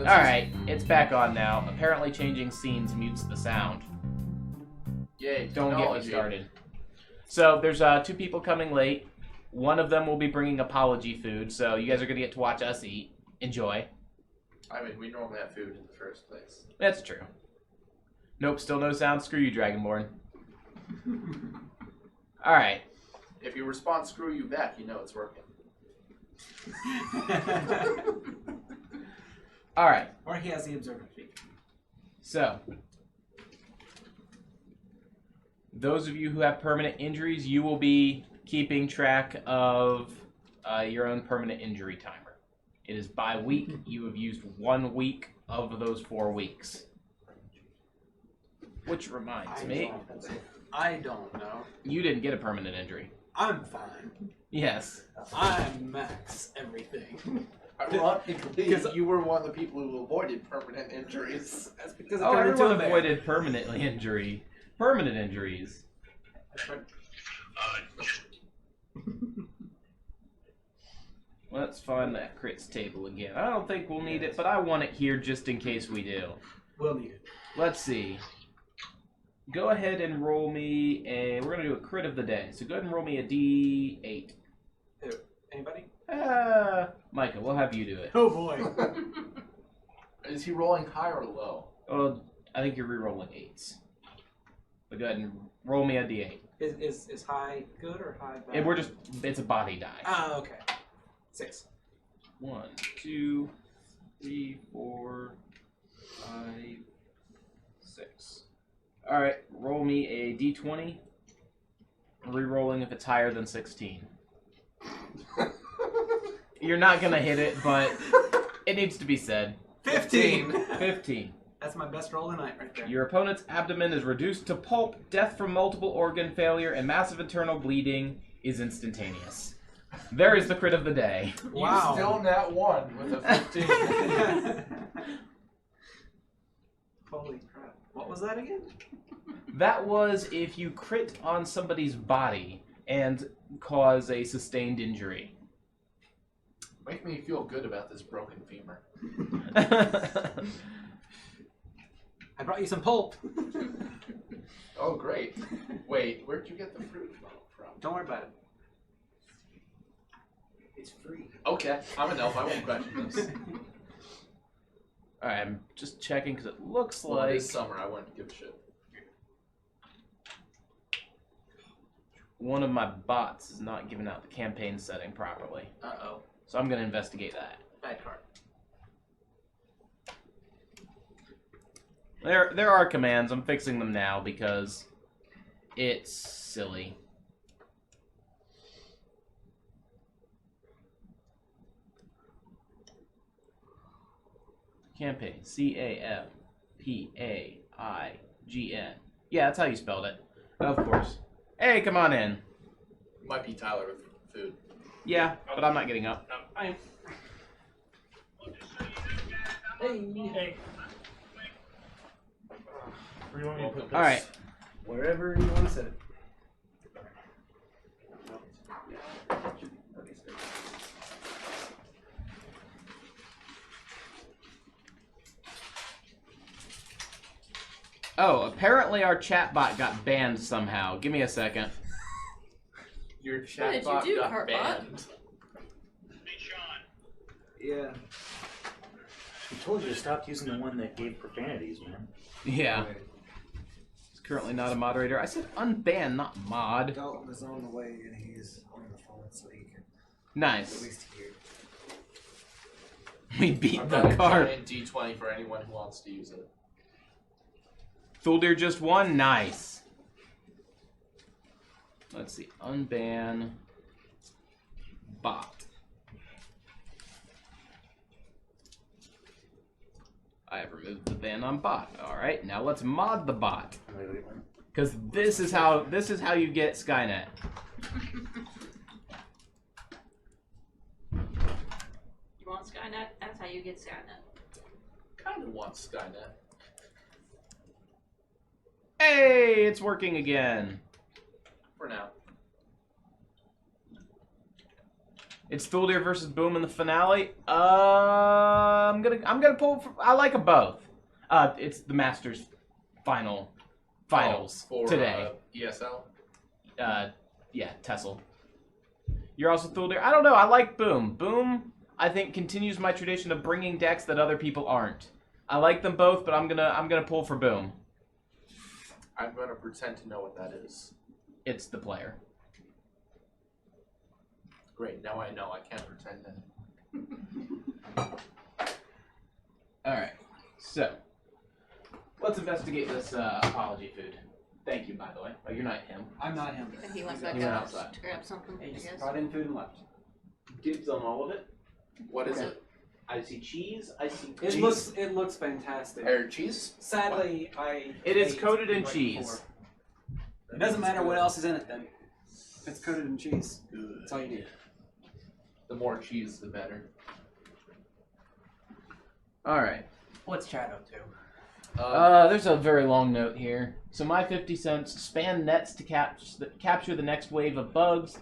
Alright, it's back on now. Apparently changing scenes mutes the sound. Yay, Don't get me technology. started. So, there's 2 people coming late. One of them will be bringing apology food, so you guys are going to get to watch us eat. Enjoy. I mean, we normally have food in the first place. That's true. Nope, still no sound. Screw you, Dragonborn. Alright. If you respond screw you back, you know it's working. Alright. Or he has the observer feat. So, those of you who have permanent injuries, you will be keeping track of your own permanent injury timer. It is by week. You have used 1 week of those 4 weeks. Which reminds me, I don't know. you didn't get a permanent injury. I'm fine. Yes. I'm max everything. Ironically, you were one of the people who avoided permanent injuries. That's because Oh, I turned into everyone a bear. avoided permanent injuries. Let's find that crits table again. I don't think we'll need it, but I want it here just in case we do. We'll need it. Let's see. Go ahead and roll me a... We're going to do a crit of the day. So go ahead and roll me a D8. Who? Anybody? Micah, we'll have you do it. Oh boy. Is he rolling high or low? Oh, I think you're re-rolling 8s. But go ahead and roll me a D8. Is high good or high bad? It's a body die. Ah, okay. 6. 1, 2, 3, 4, 5, 6. Alright, roll me a D20. Re-rolling if it's higher than 16. You're not gonna hit it, but it needs to be said. 15. 15. That's my best roll tonight right there. Your opponent's abdomen is reduced to pulp, death from multiple organ failure, and massive internal bleeding is instantaneous. There is the crit of the day. Wow. You still nat 1 with a 15. Holy crap. What was that again? That was if you crit on somebody's body and cause a sustained injury. Make me feel good about this broken femur. I brought you some pulp. Oh, great. Wait, where'd you get the fruit from? Don't worry about it. It's free. Okay, I'm an elf. I won't question this. Alright, I'm just checking because it looks Well, like it is summer. I wouldn't give a shit. one of my bots is not giving out the campaign setting properly. Uh-oh. So I'm going to investigate that. Bad card. There are commands. I'm fixing them now because it's silly. Campaign. C-A-M-P-A-I-G-N. Yeah, that's how you spelled it. Of course. Hey, come on in. Might be Tyler with food. Yeah, but I'm not getting up. I am. Hey. Where do you want me to put this? Alright. Wherever you want to set it. Oh, apparently our chatbot got banned somehow. Give me a second. Your What did chatbot you do, got Cartbot? banned. Yeah. I told you to stop using the one that gave profanities, man. Yeah. He's currently not a moderator. I said unban, not mod. Dalton is on the way and he's on the phone so he can at Nice. least hear. We beat I've the got a card. giant D20 for anyone who wants to use it. Thuldir just won. Nice. Let's see. Unban bot. I have removed the ban on bot. Alright, now let's mod the bot. Wait. Because this is how you get Skynet. You want Skynet? That's how you get Skynet. Kind of want Skynet. Hey, it's working again. For now. It's Thuldir versus Boom in the finale. I'm gonna pull. I like them both. It's the Masters finals for, today. ESL. Yeah, Tessel. You're also Thuldir. I don't know. I like Boom. Boom, I think, continues my tradition of bringing decks that other people aren't. I like them both, but I'm gonna pull for Boom. I'm gonna pretend to know what that is. It's the player. Great, now I know. I can't pretend then. All right. So, let's investigate this apology food. Thank you, by the way. Oh, you're not him. I'm not him. And he went He back went out outside. to grab something, He I just guess. brought in food and left. Dibs on all of it. What is Okay. it? I see cheese. I see It cheese. looks fantastic. Air cheese? Sadly, It is ate coated in right cheese. before. It doesn't matter what else is in it then. It's coated in cheese. That's all you need. The more cheese, the better. All right. What's Chad up to? There's a very long note here. So my 50 cents: span nets to capture the next wave of bugs.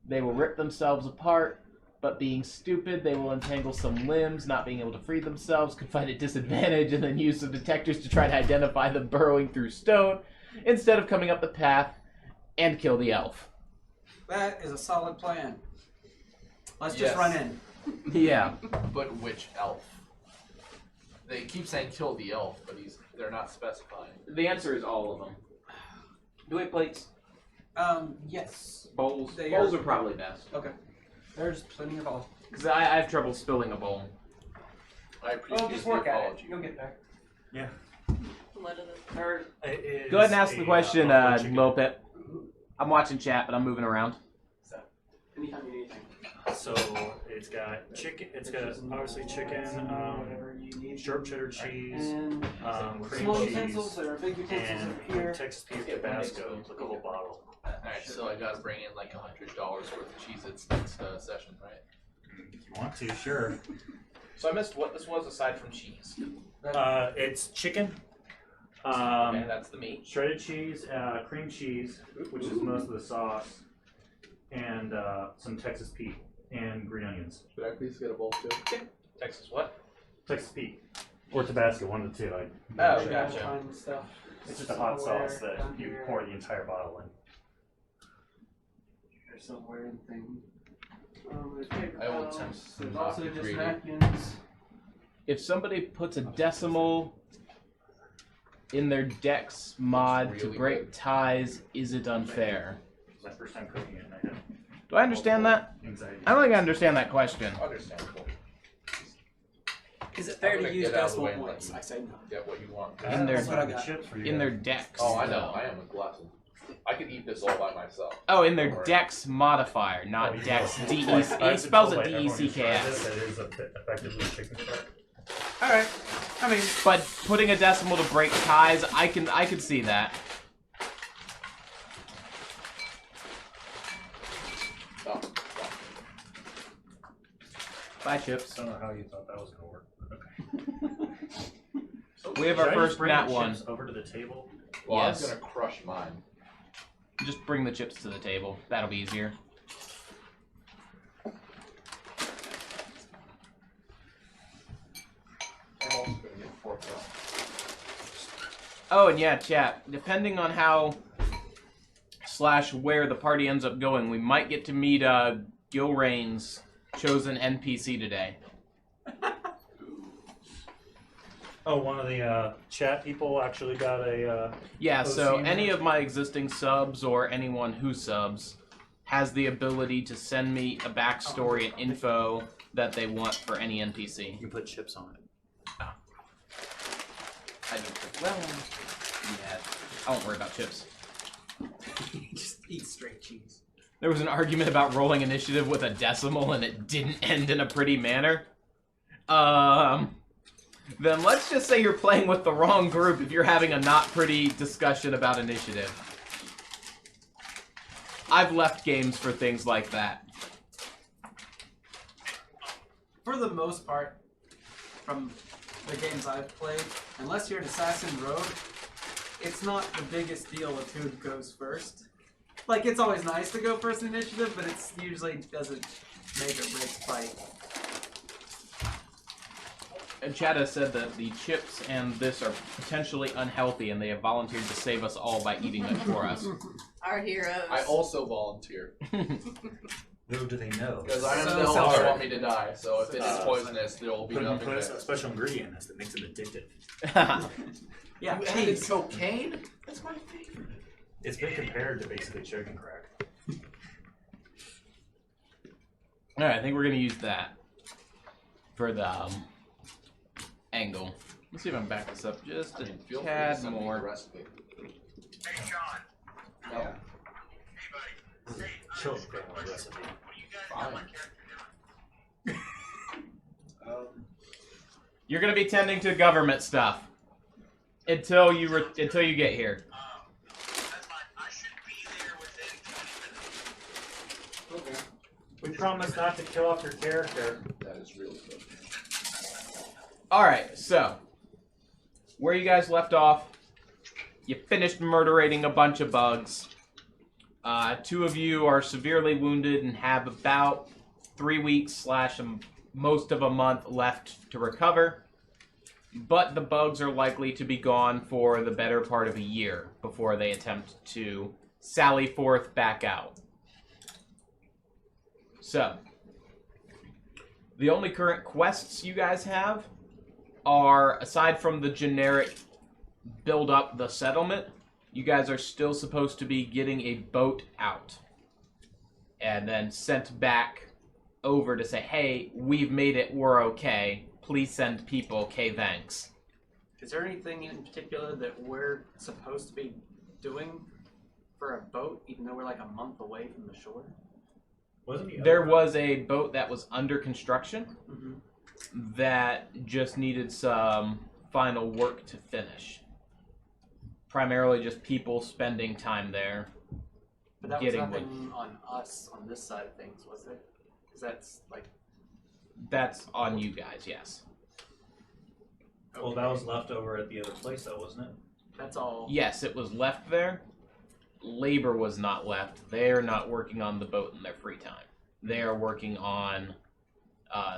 They will rip themselves apart, but being stupid, they will entangle some limbs. Not being able to free themselves could find a disadvantage, and then use some detectors to try to identify them burrowing through stone, instead of coming up the path and kill the elf. That is a solid plan. Let's Yes. just run in. Yeah. But which elf? They keep saying kill the elf, but they're not specifying. The answer is all of them. Do we have plates? Yes. Bowls? They Bowls are- are probably best. Okay. There's plenty of all. Because I have trouble spilling a bowl. I appreciate Well, just the work at it. apology. You'll get there. What is it? Go ahead and ask the question, buffalo chicken. Lil Pip. I'm watching chat, but I'm moving around. Anytime you need anything. So it's got chicken. It's got obviously chicken, Whatever you need. sharp cheddar cheese, And cream small cheese, utensils, there are big utensils and over here. Texas beef Tabasco, like a whole bottle. Alright, so I gotta bring in like $100 worth of Cheez-Its next session, right? If you want to, sure. So I missed what this was aside from cheese. It's chicken. Okay, that's the meat. Shredded cheese, cream cheese, which is most of the sauce, and some Texas Pete and green onions. Could I please get a bowl too? Texas what? Texas Pete or Tabasco, one of the two. Oh, Gotta gotcha. find stuff. It's just a hot somewhere sauce that down you here. pour the entire bottle in. There's somewhere in the thing. There's paper I will towels. attempt to There's not also be just greedy. napkins. If somebody puts a decimal in their dex mod That's to really break good. ties, is it unfair? It's my first time cooking it, and I had Do I understand that? anxiety. I don't think I understand that question. Understandable. Is it I'm fair gonna to use get out of the way decimal and let points? you I say no. Get what you want. In their- That's what I got. Chips for you In their guys. dex. Oh, I know. though. I am a glutton. I could eat this all by myself. Oh, in their Don't worry. dex modifier, Oh, not you dex. know, D E. I've He been spells told it by everyone who's tried DECKS. this that it is effectively a chicken strap. All right. I mean, but putting a decimal to break ties, I could see that. Oh, Bye, chips. I don't know how you thought that was gonna work. but Okay. We have Should our I just first bring nat the one. chips over to the table. well, Yes. I'm gonna crush mine. Just bring the chips to the table. That'll be easier. I'm also gonna get fork up. Oh, and yeah, chat. Depending on how / where the party ends up going, we might get to meet Gilrain's chosen NPC today. Oh, one of the chat people actually got a. Yeah, Oh, so so you any have- of my existing subs or anyone who subs has the ability to send me a backstory and info that they want for any NPC. You can put chips on it. I need to, well, yeah, I won't worry about chips. Just eat straight cheese. There was an argument about rolling initiative with a decimal and it didn't end in a pretty manner. Then let's just say you're playing with the wrong group if you're having a not pretty discussion about initiative. I've left games for things like that. For the most part, from the games I've played, unless you're an assassin rogue, it's not the biggest deal of who goes first. Like, it's always nice to go first initiative, but it's usually doesn't make or break the fight. And Chad has said that the chips and this are potentially unhealthy, and they have volunteered to save us all by eating them for us. Our heroes. I also volunteer. Little do they know. Because I am So the elves sorry. want me to die, so if it is poisonous, there will be nothing Put there. a special ingredient in this that makes it addictive. Yeah, You added cheese. cocaine? That's my favorite. It's been compared to basically chicken crack. Alright, I think we're going to use that for the angle. Let's see if I can back this up just a Feel free to tad send me the more. recipe. Hey, Sean. No. Yeah. Hey, buddy. Say, Children family recipe. what do you guys have my character doing? You're going to be tending to government stuff until you get here. That's fine. I should be there within 20 minutes. Okay. We promise not to kill off your character. That is really good. Alright, so where you guys left off, you finished murderating a bunch of bugs. 2 of you are severely wounded and have about 3 weeks / most of a month left to recover. But the bugs are likely to be gone for the better part of a year before they attempt to sally forth back out. So, the only current quests you guys have are, aside from the generic build up the settlement, you guys are still supposed to be getting a boat out and then sent back over to say, hey, we've made it, we're okay, please send people, okay, thanks. Is there anything in particular that we're supposed to be doing for a boat, even though we're like a month away from the shore? Wasn't he? There was a boat that was under construction Mm-hmm. that just needed some final work to finish. Primarily just people spending time there. But that was Getting nothing on us on this side of things, was it? Because that's like. That's on you guys, yes. Well, that was left over at the other place, though, wasn't it? That's all. Yes, it was left there. Labor was not left. They're not working on the boat in their free time. They are working on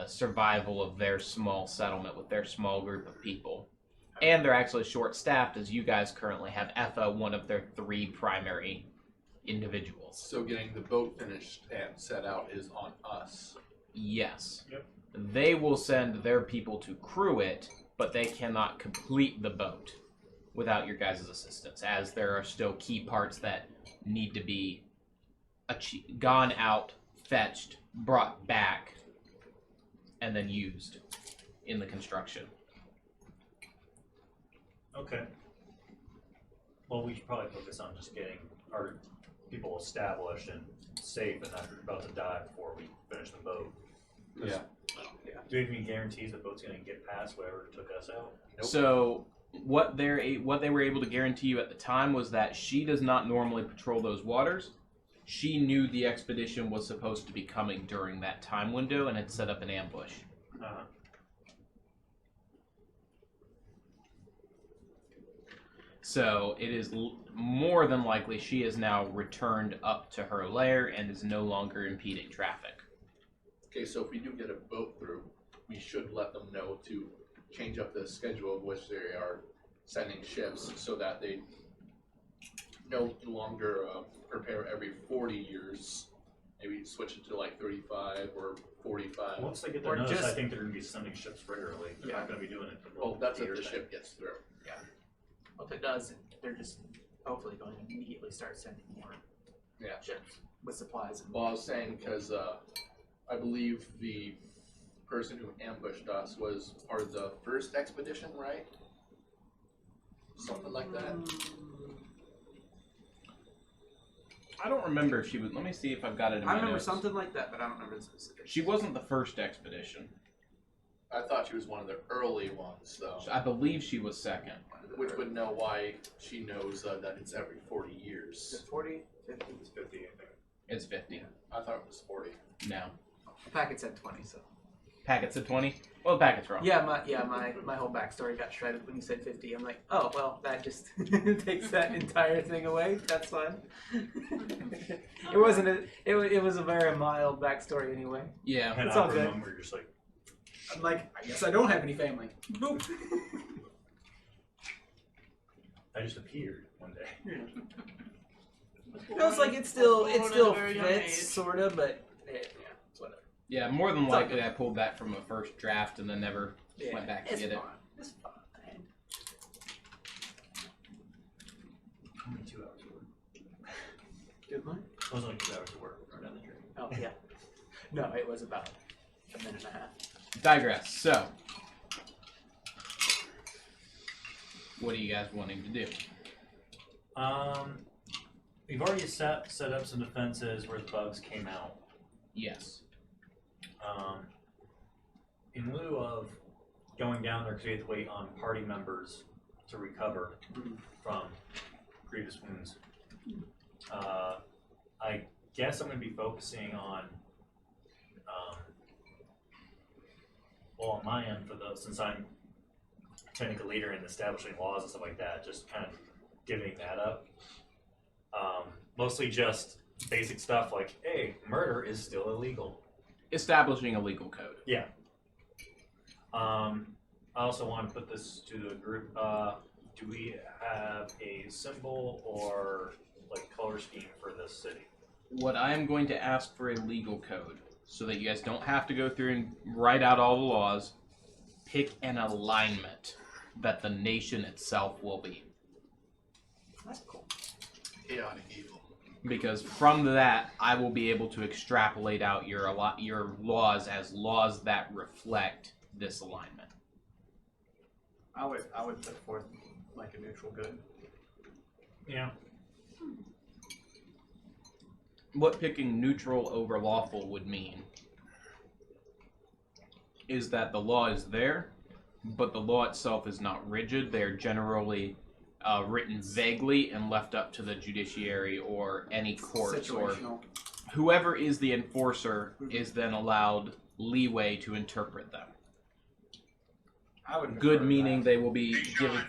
survival of their small settlement with their small group of people. And they're actually short-staffed, as you guys currently have Etha, one of their 3 primary individuals. So getting the boat finished and set out is on us. Yes. Yep. They will send their people to crew it, but they cannot complete the boat without your guys' assistance, as there are still key parts that need to be gone out, fetched, brought back, and then used in the construction. Okay. Well, we should probably focus on just getting our people established and safe and not about to die before we finish the boat. Yeah. Do we have any guarantees the boat's going to get past whatever took us out? Nope. So what they were able to guarantee you at the time was that she does not normally patrol those waters. She knew the expedition was supposed to be coming during that time window and had set up an ambush. So it is more than likely she is now returned up to her lair and is no longer impeding traffic. Okay, so if we do get a boat through, we should let them know to change up the schedule of which they are sending ships so that they no longer prepare every 40 years. Maybe switch it to like 35 or 45. Once they get Or their notice, I just- think they're going to be sending ships regularly. They're not going to be doing it. Well, that's if the ship gets through. Well, if it does, they're just hopefully going to immediately start sending more Yeah. ships with supplies. And Well, I was saying because I believe the person who ambushed us was part of the first expedition, right? Something like that. I don't remember if she was. Let me see if I've got it in my I remember notes. something like that, but I don't remember the specifics. She wasn't the first expedition. I thought she was one of the early ones, though. I believe she was second. Which would know why she knows that it's every 40 Is years. it 40? 50? It's 50, I think. It's 50. I thought it was 40. No. The packet said 20, so. Packet said 20. Well, the packet's wrong. My whole backstory got shredded when you said 50. I'm like, oh well, that just takes that entire thing away. That's fine. It wasn't it was a very mild backstory anyway. Yeah. And It's all I good. remember just like, I'm like, I guess I don't have any family. Boop. I just appeared one day. No, it's like it still Born at a very young fits age. sorta, but it's whatever. Yeah, more than It's all likely good. I pulled that from a first draft and then never went back to it's get it. fine. It's fine. Only 2 hours of work. Good one. It was only 2 hours of work right down the drain. Oh yeah. No, it was about a minute and a half. Digress. So, what are you guys wanting to do? We've already set up some defenses where the bugs came out. Yes. In lieu of going down there because we have to wait on party members to recover from previous wounds, I guess I'm going to be focusing on, well, on my end, since I'm technical leader in establishing laws and stuff like that, just kind of giving that up. Mostly just basic stuff like, hey, murder is still illegal. Establishing a legal code. Yeah. I also want to put this to the group. Do we have a symbol or like color scheme for this city? What I am going to ask for a legal code so that you guys don't have to go through and write out all the laws. Pick an alignment that the nation itself will be. That's cool. Chaotic evil. Because from that, I will be able to extrapolate out your laws as laws that reflect this alignment. I would put forth like a neutral good. Yeah. What picking neutral over lawful would mean is that the law is there, but the law itself is not rigid. They're generally written vaguely and left up to the judiciary or any courts, or Situational. whoever is the enforcer is then allowed leeway to interpret them. I would Good prefer meaning that. they will be giving,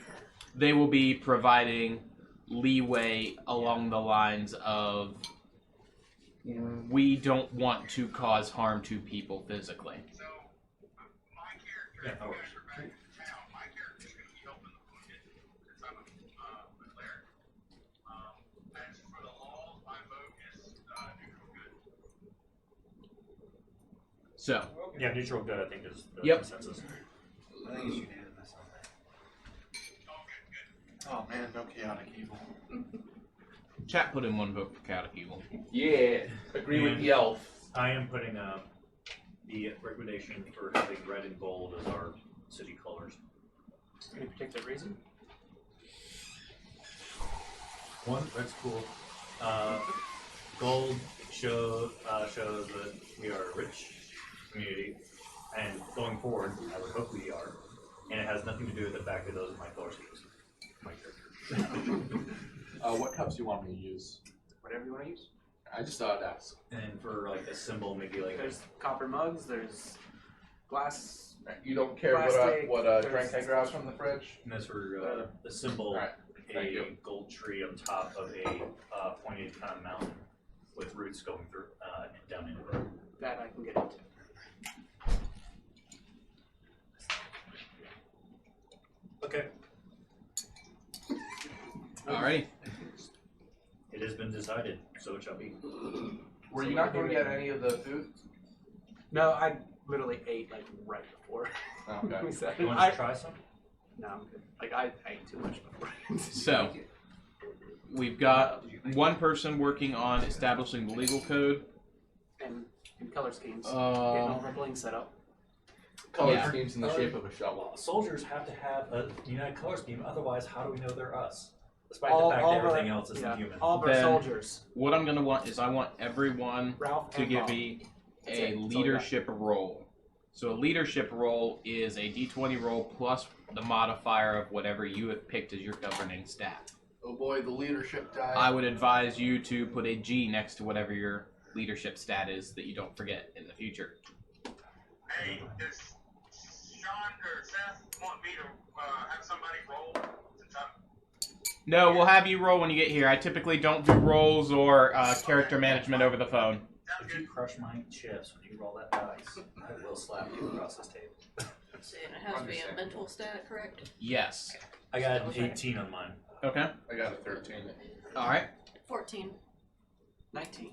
they will be providing leeway along the lines of we don't want to cause harm to people physically. So, my character, Yeah, that works. back to town, my character's going to be helping the wounded, because I'm a cleric. As for the law, my vote is neutral good. So, Yeah, neutral good, I think, is the Yep. consensus. I think it's unanimous on that. Oh, good. Oh man, no chaotic evil. chat put in one vote for chaotic evil. Yeah, agree with the elf. I am putting the recommendation for having red and gold as our city colors. Any particular reason? One, red's cool. Gold shows that we are a rich community, and going forward, I would hope we are. And it has nothing to do with the fact that those are my color schemes. My character. What cups do you want me to use? Whatever you want to use. I just thought I'd ask. And for like a symbol, maybe like There's copper mugs. There's glass. You don't care Plastic, what drink I grab from the fridge? and that's for the symbol, Alright, thank you. a gold tree on top of a pointed kind of mountain with roots going through down into it. That I can get into. Okay. Alrighty. It has been decided, so it shall be. Were you not going to get any of the food? No, I literally ate like right before Okay. we said You want I, to try some? no, I'm good. Like I ate too much before. So, we've got one person working on establishing the legal code. and color schemes. Getting all Uh, the bling set up. Color Yeah. schemes in the shape of a shovel. Soldiers have to have a united color scheme, otherwise how do we know they're us? Despite All- the fact all that of our- everything else isn't yeah, human. All of our Then- soldiers. what I'm going to want is I want everyone Ralph to and give Bob. me That's a it. That's all I got. leadership role. So a leadership role is a d20 roll plus the modifier of whatever you have picked as your governing staff. Oh boy, the leadership die. I would advise you to put a G next to whatever your leadership stat is that you don't forget in the future. Hey, does Sean or Seth want me to have somebody roll since I'm No, we'll have you roll when you get here. I typically don't do rolls or character management over the phone. If you crush my chips when you roll that dice, I will slap you across this table. See, and it has to be a mental stat, correct? Yes. I got an 18 on mine. Okay. I got a 13. All right. 14. 19.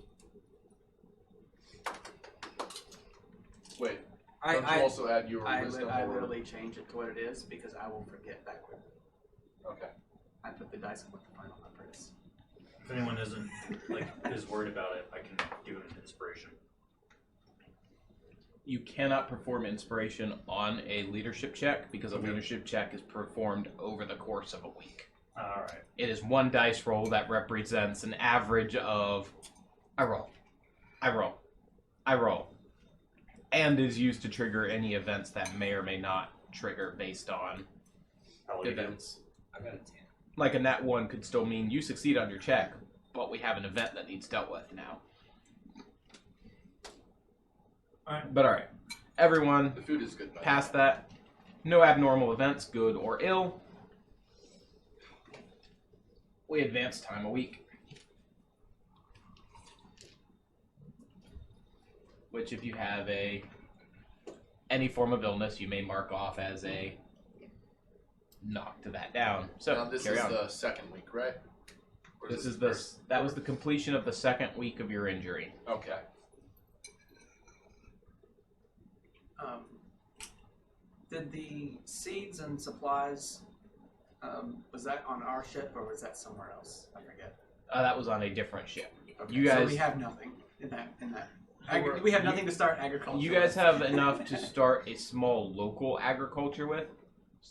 Wait, I don't you I, also add your I, wisdom? I or- literally change it to what it is because I will forget backward. Okay. I put the dice and put the final numbers. If anyone isn't is worried about it, I can do an inspiration. You cannot perform inspiration on a leadership check because a leadership check is performed over the course of a week. All right. It is one dice roll that represents an average of I roll, I roll, I roll, and is used to trigger any events that may or may not trigger based on How will you do? events. I got a 10. Like a nat 1 could still mean you succeed on your check, but we have an event that needs dealt with now. Alright. But alright. Everyone, The food is good. By past the way. that, no abnormal events, good or ill. We advance time a week. Which if you have any form of illness, you may mark off as a knock to that down. So Now this carry is on. the second week, right? Or This is the the that was the completion of the second week of your injury. Okay. Did the seeds and supplies, was that on our ship or was that somewhere else? I forget. That was on a different ship. Okay, You so guys- we have nothing in that. We have nothing to start agriculture. You guys with. have enough to start a small local agriculture with,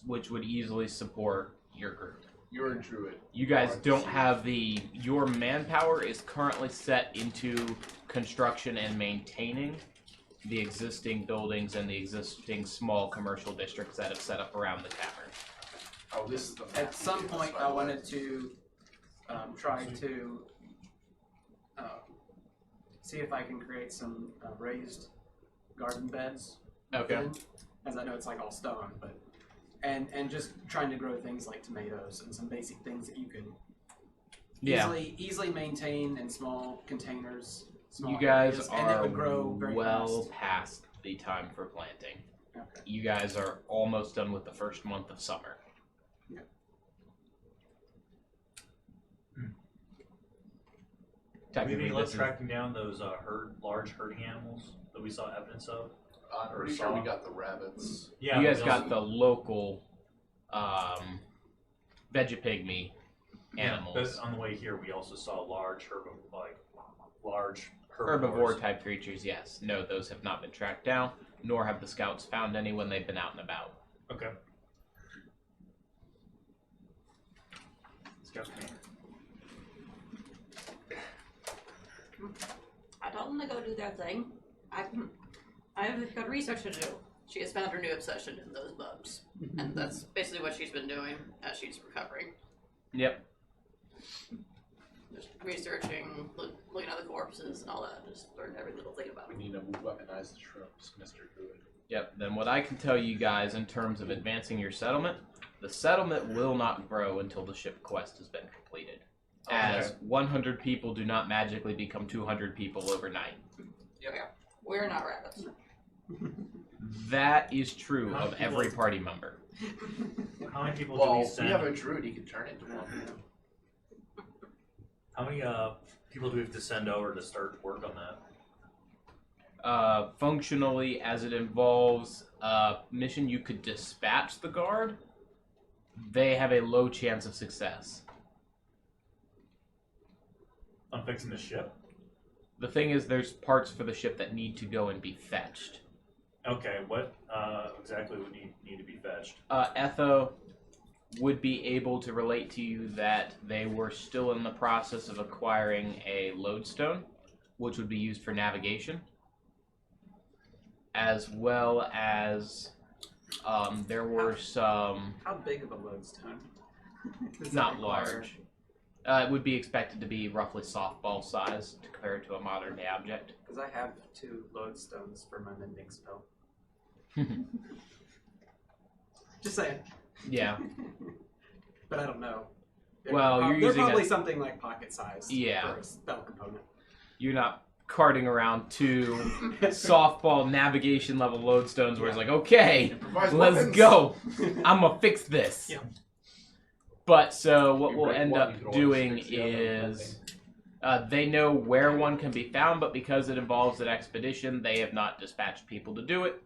which would easily support your group. You're a druid. You guys don't have your manpower is currently set into construction and maintaining the existing buildings and the existing small commercial districts that have set up around the tavern. Oh, this is the map At you some gave us, point, by I the way. wanted to try to see if I can create some raised garden beds. Okay. within, as I know it's like all stone, but and just trying to grow things like tomatoes and some basic things that you can easily maintain in small containers. Small You guys areas, and it are would grow very well fast. past the time for planting. Okay. You guys are almost done with the first month of summer. Maybe Technically, let's this is- tracking down those large herding animals that we saw evidence of. I'm or pretty sure we saw. got the rabbits. Yeah, you guys we got also- the local vegapygmy animals. But on the way here, we also saw large large Herbivore type creatures, yes. No, those have not been tracked down, nor have the scouts found any when they've been out and about. Okay. Scouts me. I told them to go do their thing. I've got research to do. She has found her new obsession in those bugs. And that's basically what she's been doing as she's recovering. Yep. Just researching, looking at the corpses and all that. Just learned every little thing about We them. need to weaponize the shrooms, Mr. Druid. Yep. Then what I can tell you guys in terms of advancing your settlement, the settlement will not grow until the ship quest has been completed. As 100 people do not magically become 200 people overnight. We're not rabbits. That is true How of many every people- party member. How many people do Well, we if we send? have a druid, he can turn into one. How many people do we have to send over to start work on that? Functionally, as it involves a mission you could dispatch the guard, they have a low chance of success. I'm fixing the ship. The thing is, there's parts for the ship that need to go and be fetched. Okay, what exactly would need to be fetched? Etho would be able to relate to you that they were still in the process of acquiring a lodestone, which would be used for navigation, as well as there were some How big of a lodestone? Does that not require- large. It would be expected to be roughly softball size to compare it to a modern day object. Because I have 2 lodestones for my mending spell. Just saying. Yeah. But I don't know. Well, you're they're using probably a- something like pocket sized Yeah. for a spell component. You're not carting around 2 softball navigation level lodestones where it's like, okay, Improvise let's weapons. go. I'm gonna fix this. Yeah. But so what You we'll break end one, up you can always doing fix the other, I is they know where one can be found, but because it involves an expedition, they have not dispatched people to do it,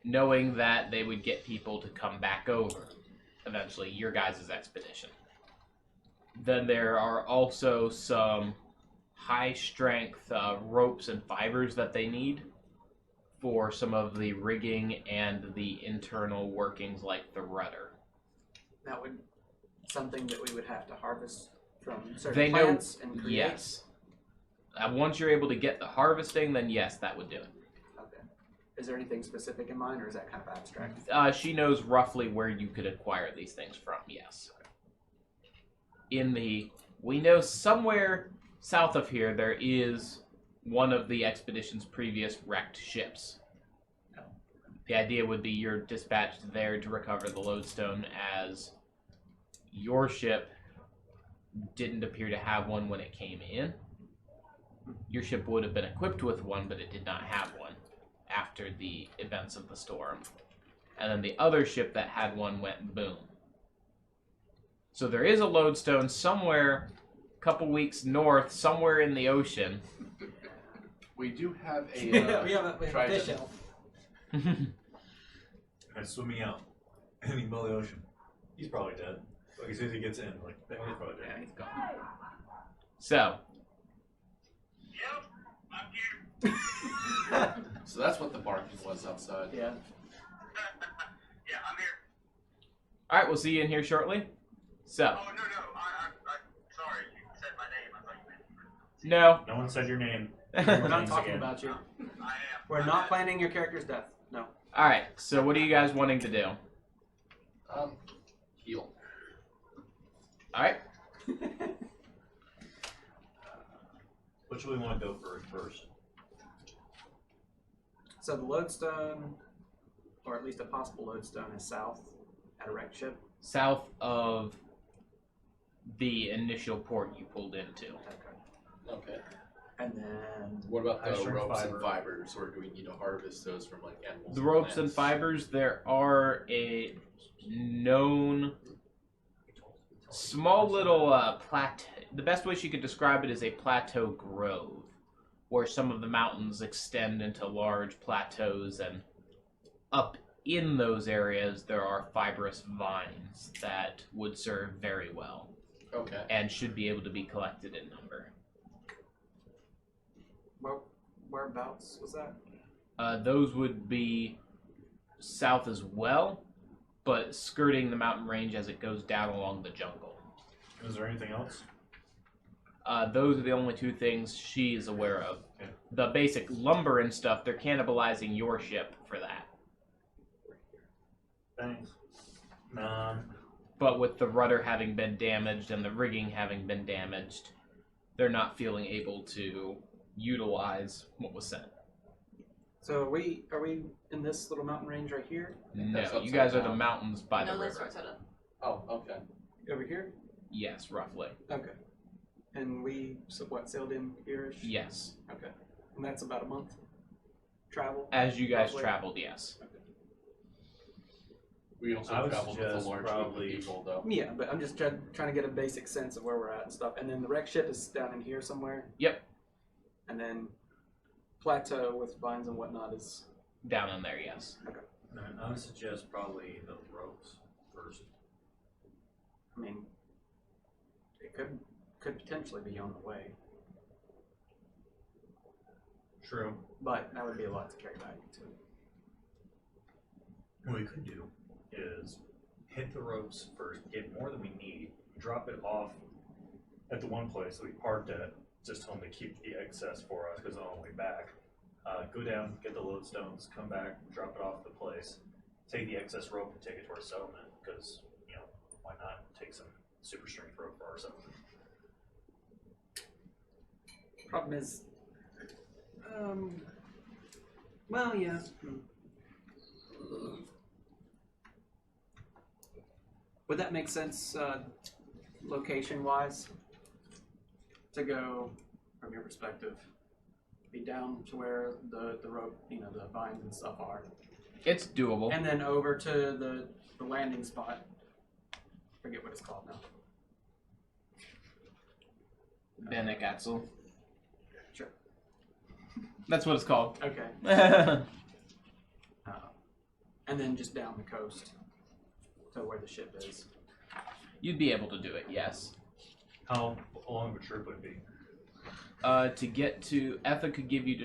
knowing that they would get people to come back over eventually, your guys' expedition. Then there are also some high-strength ropes and fibers that they need for some of the rigging and the internal workings like the rudder. That would something that we would have to harvest from certain They know- plants and create. Yes. Once you're able to get the harvesting, then yes, that would do it. Okay. Is there anything specific in mind, or is that kind of abstract? She knows roughly where you could acquire these things from, yes. We know somewhere south of here there is one of the expedition's previous wrecked ships. The idea would be you're dispatched there to recover the lodestone, as your ship didn't appear to have one when it came in. Your ship would have been equipped with one, but it did not have one after the events of the storm. And then the other ship that had one went boom. So there is a lodestone somewhere, a couple weeks north, somewhere in the ocean. We do have a. we have a trident. fish elf. And swimming out in the middle of the ocean. He's probably dead. Like, as soon as he gets in, like, he's probably dead. Yeah, he's gone. So, Yep, I'm here. So that's what the barking was outside. Yeah. Yeah, I'm here. all right, we'll see you in here shortly. So, Oh, no, I'm sorry. You said my name. I thought you meant no. No one said your name. We're not talking about you. I am. We're not planning your character's death. No. All right, so what are you guys wanting to do? Heal. All right. Which do we want to go for first? So the lodestone, or at least a possible lodestone, is south at a wrecked ship. South of the initial port you pulled into. Okay. And then What about the High-strength ropes fiber. and fibers, or do we need to harvest those from like animals? The and ropes and plants? fibers, there are a known small little plateau. The best way she could describe it is a plateau grove, where some of the mountains extend into large plateaus, and up in those areas there are fibrous vines that would serve very well Okay. and should be able to be collected in number. whereabouts was that? Those would be south as well, but skirting the mountain range as it goes down along the jungle. Is there anything else? Those are the only two things she is aware of. Okay. The basic lumber and stuff, they're cannibalizing your ship for that. Thanks. But with the rudder having been damaged and the rigging having been damaged, they're not feeling able to utilize what was sent. So are we in this little mountain range right here? No, That's you upside guys are the down. mountains by the no, that river. starts at a. Oh, okay. Over here? Yes, roughly. Okay. And we sailed in here-ish? Yes. Okay. And that's about a month travel? As you guys Roughly? traveled, yes. We also I would traveled with a suggest large group of probably- people, though. Yeah, but I'm just trying to get a basic sense of where we're at and stuff. And then the wreck ship is down in here somewhere? Yep. And then plateau with vines and whatnot is... Down in there, yes. I would suggest probably the ropes first. I mean, it could potentially be on the way. True. But that would be a lot to carry back too. What we could do is hit the ropes first, get more than we need, drop it off at the one place that we parked at, just tell them to keep the excess for us because on the way back. Go down, get the lodestones, come back, drop it off at the place, take the excess rope and take it to our settlement because, you know, why not take some super strength rope for our settlement? Problem is, well, yeah. Would that make sense, location-wise, to go from your perspective, be down to where the rope, the vines and stuff are, It's doable. and then over to the landing spot. Forget what it's called now. Benekatzel. Sure. That's what it's called. Okay. And then just down the coast to where the ship is. You'd be able to do it, yes. How long of a trip would it be? To get to, Etha could give you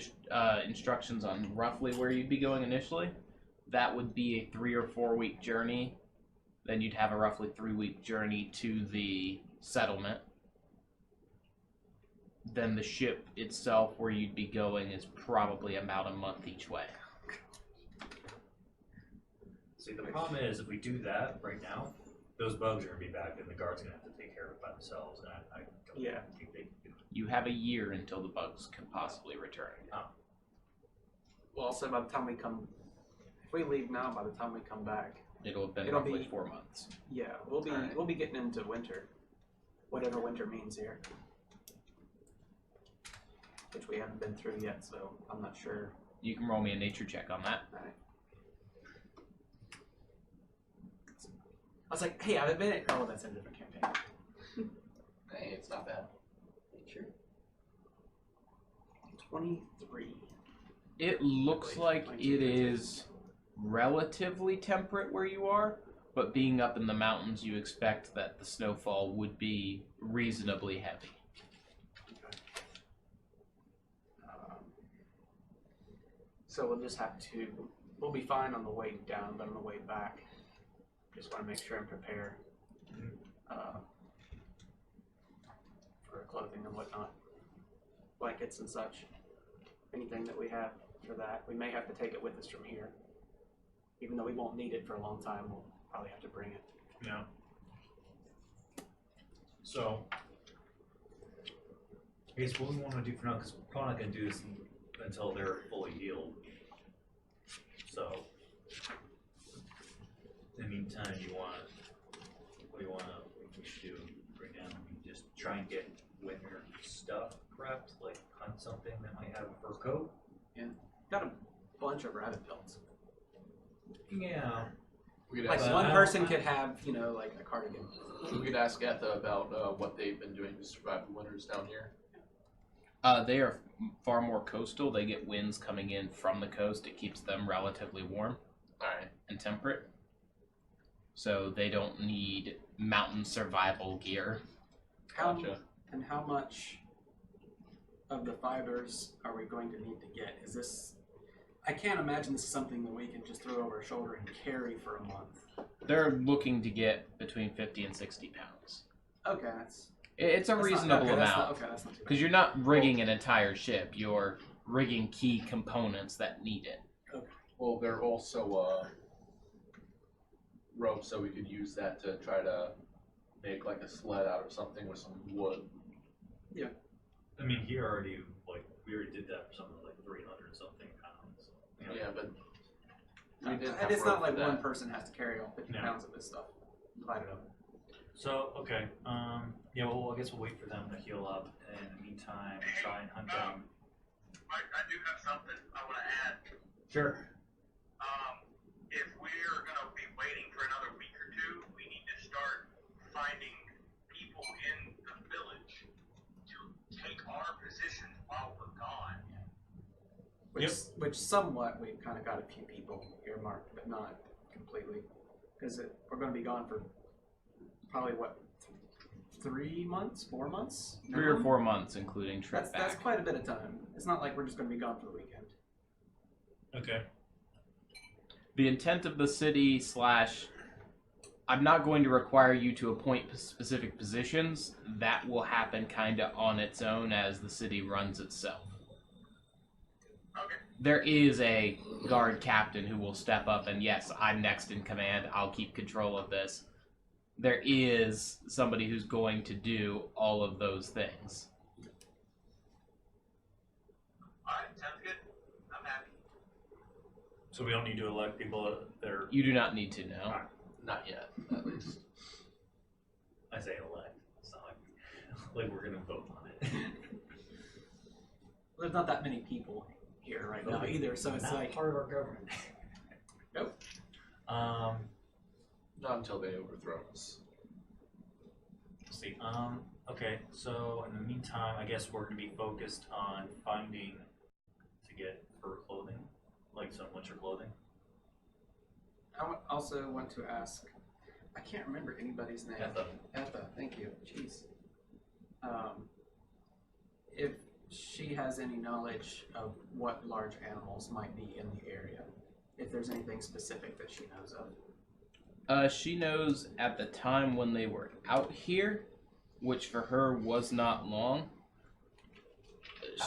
instructions on roughly where you'd be going initially. That would be a 3 or 4 week journey. Then you'd have a roughly 3-week journey to the settlement. Then the ship itself, where you'd be going, is probably about a month each way. See, the problem is, if we do that right now, those bugs are going to be back, and the guards are going to have to take care of it by themselves, and I don't think they can do it. You have a year until the bugs can possibly return. Well, also by the time we come, if we leave now, by the time we come back, It'll have been It'll roughly be- 4 months. yeah, we'll be getting into winter, whatever winter means here, which we haven't been through yet. So I'm not sure. You can roll me a nature check on that. All right. I was like, hey, I've been. Oh, that's in a different campaign. Hey, it's not bad. Sure. 23. It looks like it is relatively temperate where you are, but being up in the mountains, you expect that the snowfall would be reasonably heavy. So we'll just have to. We'll be fine on the way down, but on the way back, just want to make sure I'm prepared for clothing and whatnot, blankets and such. Anything that we have for that, we may have to take it with us from here. Even though we won't need it for a long time, we'll probably have to bring it. Yeah. So, I guess what we want to do for now, because we're probably not going to do this until they're fully healed. So, in the meantime, what do you want we should do right now? Just try and get winter stuff prepped, like hunt something that might have a fur coat. Got a bunch of rabbit pelts. Yeah. We could Like ask, one person could have, like a cardigan. we could ask Etha about what they've been doing to survive the winters down here. They are far more coastal. They get winds coming in from the coast. It keeps them relatively warm Alright. and temperate. So they don't need mountain survival gear. Gotcha. And how much of the fibers are we going to need to get? Is this? I can't imagine this is something that we can just throw over our shoulder and carry for a month. They're looking to get between 50 and 60 pounds. Okay, that's It's a that's reasonable not, okay, amount. That's not too Because you're not rigging an entire ship. You're rigging key components that need it. Well, they're also ropes, so we could use that to try to make like a sled out of something with some wood. I mean, we already did that for something like 300 something pounds. Yeah, but And we did have it's rope not like for one that. person has to carry all 50 No. pounds of this stuff. Divide it up. So, okay, yeah, well, I guess we'll wait for them to heal up, and in the meantime, try and hunt down. I do have something I want to add. Sure. If we're going to be waiting for another week or two, we need to start finding people in the village to take our positions while we're gone. Which somewhat we've kind of got a few people earmarked, but not completely, because we're going to be gone for probably 3 months, 4 months, 3 or 4 months, including trip That's back. quite a bit of time. It's not like we're just going to be gone for the weekend. Okay. The intent of the city / I'm not going to require you to appoint specific positions. That will happen kind of on its own as the city runs itself. Okay. There is a guard captain who will step up and, yes, I'm next in command. I'll keep control of this. There is somebody who's going to do all of those things. Alright, sounds good. I'm happy. So we don't need to elect people that are... You do not need to know. Not yet, at least. I say elect. It's not like we're gonna vote on it. There's not that many people here right now either, so it's not like part of our government. Nope. Not until they overthrow us. Let's see. Okay. So in the meantime, I guess we're gonna be focused on finding to get fur clothing, like some winter clothing. I also want to ask. I can't remember anybody's name. Etha, thank you. Jeez. If she has any knowledge of what large animals might be in the area, if there's anything specific that she knows of. She knows at the time when they were out here, which for her was not long.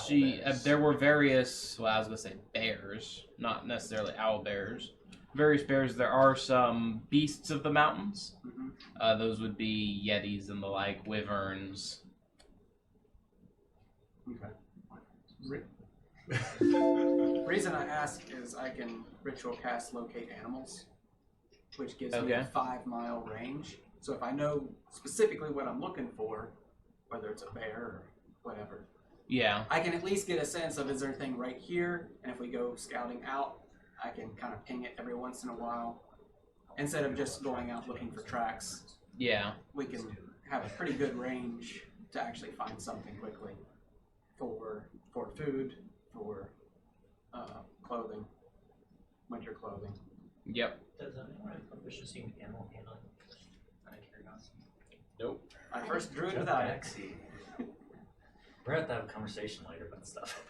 There were various, well, I was gonna say bears, not necessarily owl bears. Various bears. There are some beasts of the mountains. Mm-hmm. Those would be yetis and the like, wyverns. Okay. Reason I ask is I can ritual cast locate animals, which gives me a 5-mile range. So if I know specifically what I'm looking for, whether it's a bear or whatever, Yeah. I can at least get a sense of is there anything right here, and if we go scouting out, I can kind of ping it every once in a while. Instead of just going out looking for tracks, Yeah. we can have a pretty good range to actually find something quickly for food, for clothing, winter clothing. Yep. Does anyone have proficiency in animal handling? Out of curiosity. Nope. I first drew it without it. We're gonna have to have a conversation later about stuff.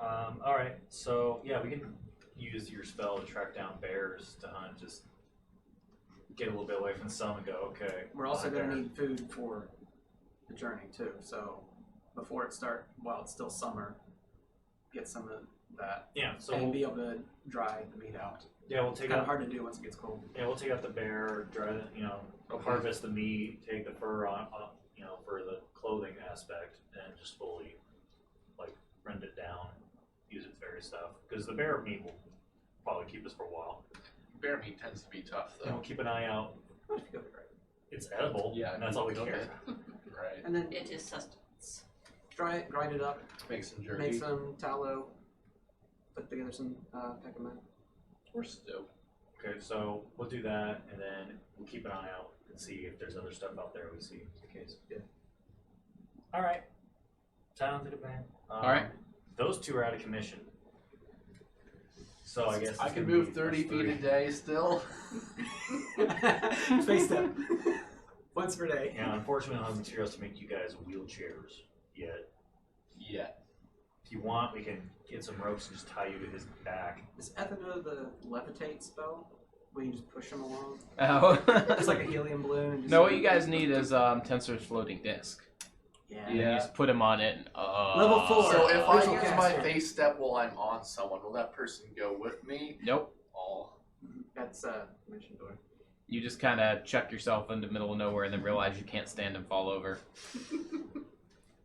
Alright, so yeah, we can use your spell to track down bears to hunt, just get a little bit away from the sun and go, okay. We're also hunt going to bear. need food for the journey too. So before it starts, while it's still summer, get some of that Yeah, so and we'll, be able to dry the meat out. yeah, we'll It's take kind of out hard to do once it gets cold. we'll take out the bear, dry the, harvest the meat, take the fur on for the clothing aspect, and just fully like rend it down, use its various stuff. Because the bear meat will probably keep us for a while. Bear meat tends to be tough, And though. we'll keep an eye out. What if you go right? It's edible, Yeah, and that's all we cook care it. about. Right. And then It is sustenance. dry it, grind it up, Make some jerky. make some tallow, put together some peckermint. Or stew. Okay, so we'll do that, and then we'll keep an eye out and see if there's other stuff out there we see the case. Yeah. All right. Sounds like a plan. All right. Those two are out of commission. So I guess I it's can gonna move be 30 us feet three. a day still. Face step. Once per day. Yeah, unfortunately, I don't have materials to make you guys wheelchairs yet. Yeah. If you want, we can get some ropes and just tie you to his back. Does Etha know the levitate spell? Where you just push him along? Oh. It's like a helium balloon. And just No, what you guys need is Tensor's floating disc. Yeah. You just put him on it. And, Level 4. So if I Visual use my caster. face step while I'm on someone, will that person go with me? Nope. Oh. That's mission door. You just kind of chuck yourself into the middle of nowhere and then realize you can't stand and fall over.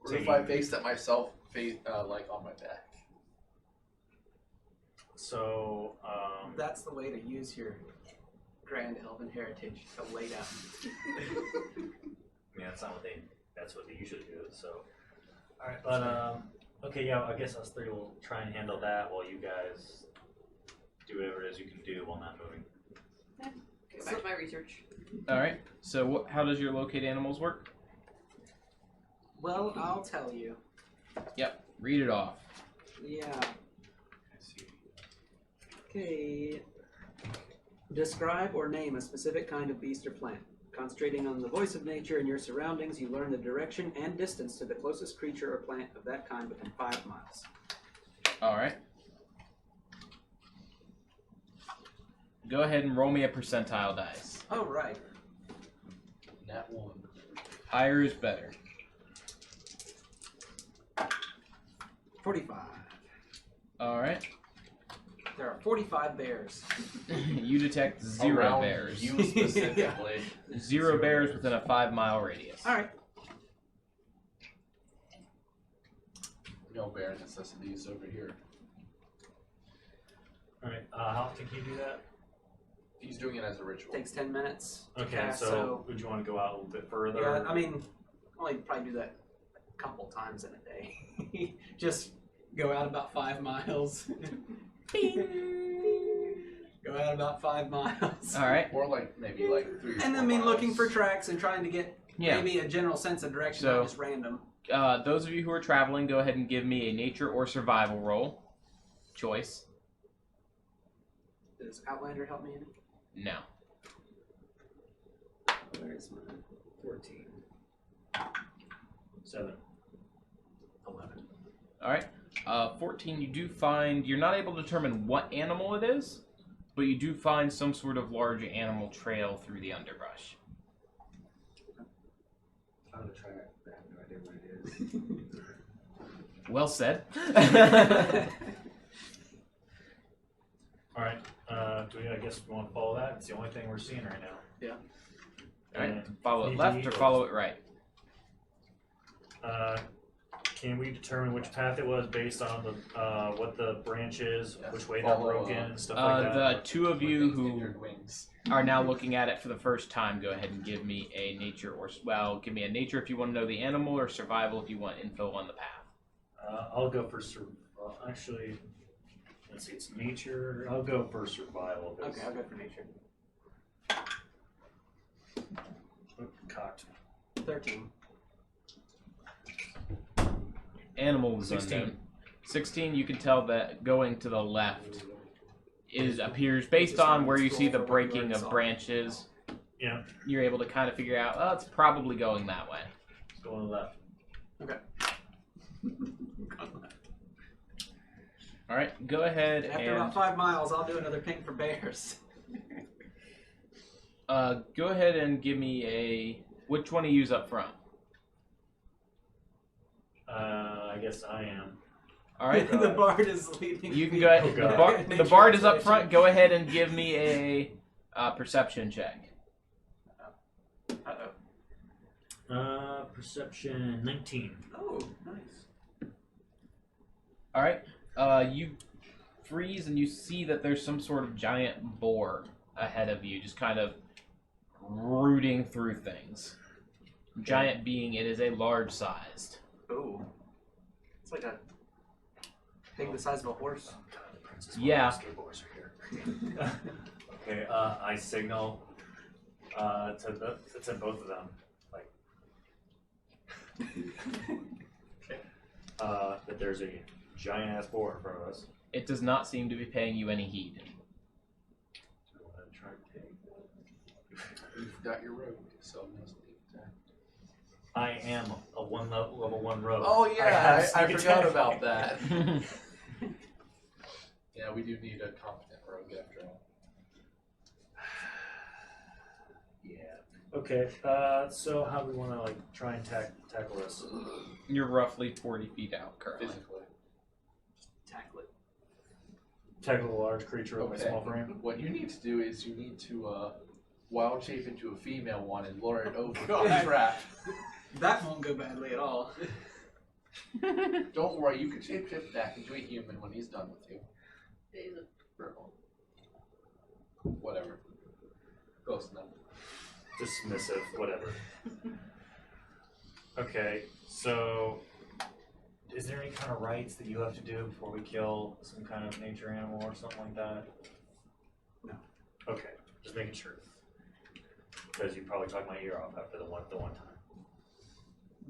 Or if I face step myself, like on my back. So, That's the way to use your grand elven heritage to lay down. I mean, that's what they usually do, so. Alright, but, okay, yeah, I guess us three will try and handle that while you guys do whatever it is you can do while not moving. Go back to my research. All right. So how does your locate animals work? Well, I'll tell you. Yep. Read it off. Yeah. Okay. Describe or name a specific kind of beast or plant. Concentrating on the voice of nature and your surroundings, you learn the direction and distance to the closest creature or plant of that kind within 5 miles. All right. Go ahead and roll me a percentile dice. Oh, right. Nat 1. Higher is better. 45. All right. There are 45 bears. You detect 0 Around bears. You specifically. 0 bears within a 5-mile radius. All right. No bear necessities over here. Alright, how often can you do that? He's doing it as a ritual. Takes 10 minutes. To Okay, cast, so would you want to go out a little bit further? yeah, I mean, only probably do that a couple times in a day. Just go out about 5 miles. Go out about 5 miles. All right. Or like maybe like 3 or 4 And I mean, miles. looking for tracks and trying to get Yeah. maybe a general sense of direction, So- not just random. Those of you who are traveling, go ahead and give me a nature or survival roll. Choice. Does Outlander help me any? No. Where's my 14. 7. 11? All right. 14. You do find you're not able to determine what animal it is, but you do find some sort of large animal trail through the underbrush. Found a track. I have no idea what it is. Well said. All right. Do we? I guess we want to follow that. It's the only thing we're seeing right now. All right. And Follow it DnD left or follow it right. Can we determine which path it was based on the what the branch is, Yeah. which way they're Follow, broken, and stuff like that? The two of you who Injured wings. are now looking at it for the first time, go ahead and give me a nature or give me a nature if you want to know the animal, or survival if you want info on the path. I'll go for actually, let's see, it's nature. I'll go for survival. Okay, I'll go for nature. Cocked. 13. Animal was 16. unknown. 16. You can tell that going to the left appears based on where you see the breaking of branches. Yeah. You're able to kind of figure out. Oh, it's probably going that way. Let's go on the left. Okay. All right. Go ahead After and about 5 miles, I'll do another pink for bears. go ahead and give me a. Which one to use up front? I guess I am. All right. The bard is leading. You can me. go ahead. Oh, the, God. the bard is up front. Go ahead and give me a perception check. Uh-oh. Perception 19. Oh, nice. All right. You freeze and you see that there's some sort of giant boar ahead of you, just kind of rooting through things. Giant being, it is a large sized. Oh. It's like a pig the size of a horse. The princess Yeah. skateboards are here. Okay, I signal to both of them, like, that there's a giant ass boar in front of us. It does not seem to be paying you any heed. I want to try to take that. You've got your rogue, so no sneak attack. I am a level 1 rogue. Oh have yeah, I sneak forgot attack. about that. Yeah, we do need a competent rogue after all. Yeah. Okay. So how do we want to like try and tackle this? You're roughly 40 feet out currently. Physically. Tackle it. Tackle a large creature with my Okay. small frame. What you need to do is you need to wild shape into a female one and lure it over to God. the trap. That won't go badly at all. Don't worry, you can shapeshift back into a human when he's done with you. He's a purple. Whatever. Close enough. Dismissive, whatever. Okay, so is there any kind of rites that you have to do before we kill some kind of nature animal or something like that? No. Okay, just making sure. Because you probably talked my ear off after the one time.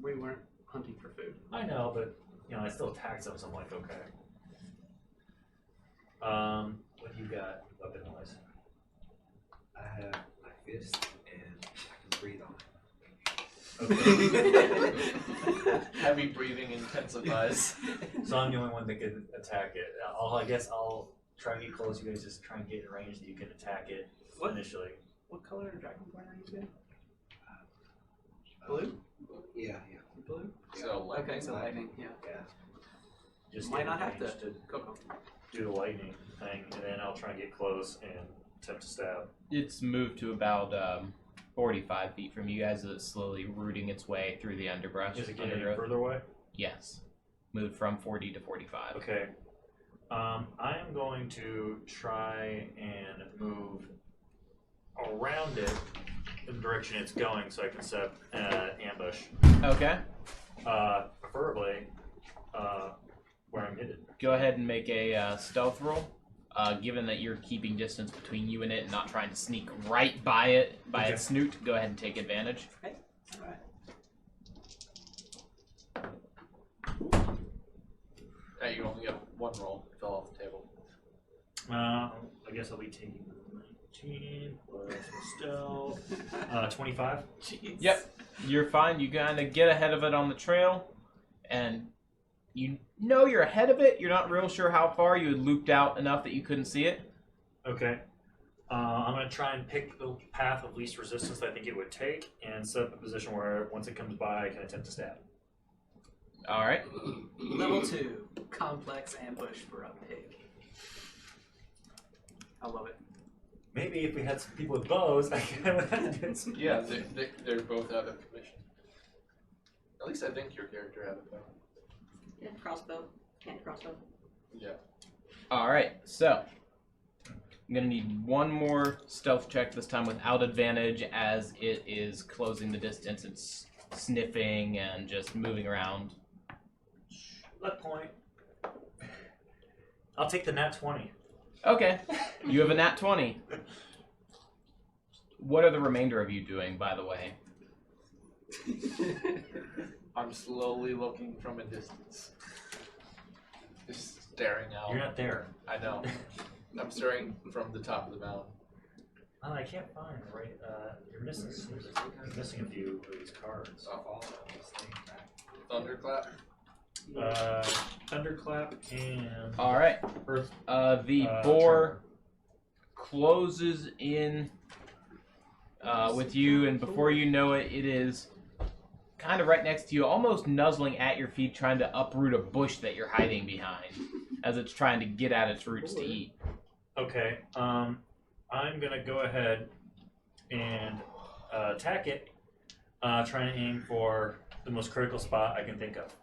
We weren't hunting for food. I know, but you know, I still attacked them, so I'm like, okay. What do you got weapon wise? I have my fist and I can breathe on it. Okay. Heavy breathing intensifies. So I'm the only one that can attack it. I guess I'll try to get close. You guys just try and get in range that you can attack it What? initially. What color dragonfly are you again? Blue? Yeah. Blue? So Okay, so lightning, yeah. Yeah. Just Might get in not have range to. Coco. do the lightning thing, and then I'll try and get close and attempt to stab. It's moved to about 45 feet from you guys as it's slowly rooting its way through the underbrush. Is it getting any undergrowth. further away? Yes. Moved from 40 to 45. Okay. I am going to try and move around it in the direction it's going so I can set up an ambush. Okay. Preferably where I'm hidden. Go ahead and make a stealth roll. Given that you're keeping distance between you and it and not trying to sneak right by it, by its snoot, go ahead and take advantage. Okay. Alright. Now you only get one roll. It fell off the table. I guess I'll be taking 19 plus stealth. 25. Jeez. Yep, you're fine. You kind of get ahead of it on the trail, and you know you're ahead of it. You're not real sure how far. You had looped out enough that you couldn't see it. Okay. I'm going to try and pick the path of least resistance that I think it would take and set up a position where once it comes by I can attempt to stab. All right. Level 2. Complex ambush for a pig. I love it. Maybe if we had some people with bows, I could Yeah, they're both out of commission. At least I think your character had it though. Yeah, crossbow. Can't crossbow. Yeah. All right. So I'm gonna need one more stealth check this time without advantage, as it is closing the distance. It's sniffing and just moving around. Luck point. I'll take the nat 20. Okay. You have a nat 20. What are the remainder of you doing, by the way? I'm slowly looking from a distance. Just staring out. You're not there. I know. I'm staring from the top of the mountain. Oh, I can't find right. You're missing. You're missing a few of these cards. Thunderclap. Thunderclap and All right. Earth. The boar closes in with you, and before you know it, it is kind of right next to you, almost nuzzling at your feet, trying to uproot a bush that you're hiding behind as it's trying to get at its roots to eat. Okay. I'm gonna go ahead and attack it, trying to aim for the most critical spot I can think of.